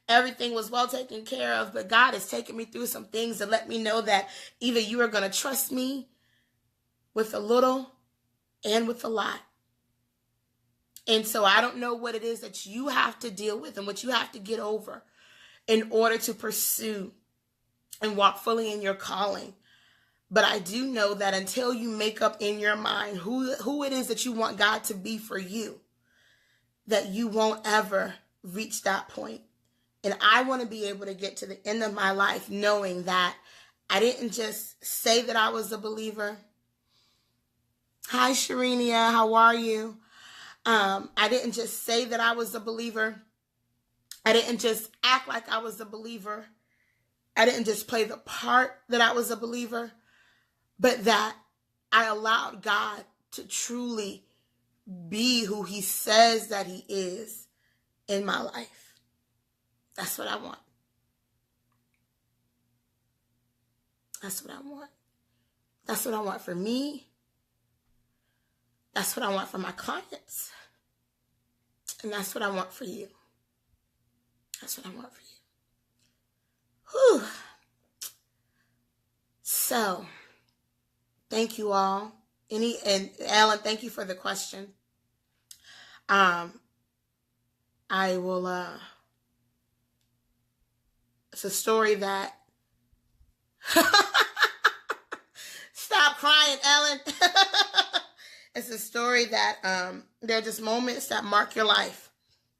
everything was well taken care of. But God has taken me through some things to let me know that either you are going to trust me with a little and with a lot. And so I don't know what it is that you have to deal with and what you have to get over in order to pursue and walk fully in your calling. But I do know that until you make up in your mind who it is that you want God to be for you, that you won't ever reach that point. And I want to be able to get to the end of my life knowing that I didn't just say that I was a believer. Hi, Sharinia, how are you? I didn't just say that I was a believer. I didn't just act like I was a believer. I didn't just play the part that I was a believer, but that I allowed God to truly be who he says that he is in my life. That's what I want. That's what I want. That's what I want for me. That's what I want for my clients. And that's what I want for you. That's what I want for you. Whew. So, thank you all. And Alan, thank you for the question. I will, it's a story that, stop crying, Ellen. It's a story that, there are just moments that mark your life.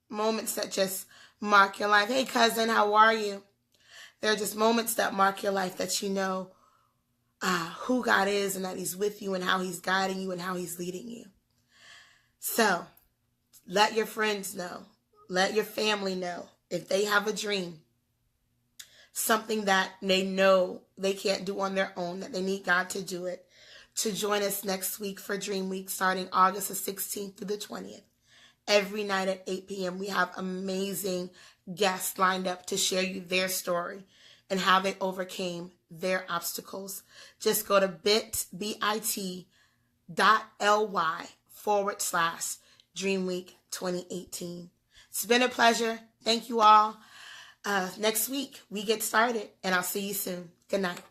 Moments that just mark your life. Hey, cousin, how are you? There are just moments that mark your life that you know who God is and that he's with you and how he's guiding you and how he's leading you. So let your friends know. Let your family know if they have a dream, something that they know they can't do on their own, that they need God to do it, to join us next week for Dream Week starting August the 16th through the 20th. Every night at 8 p.m. we have amazing guests lined up to share you their story and how they overcame their obstacles. Just go to bit.ly/Dream Week 2018. It's been a pleasure. Thank you all. Next week we get started, and I'll see you soon. Good night.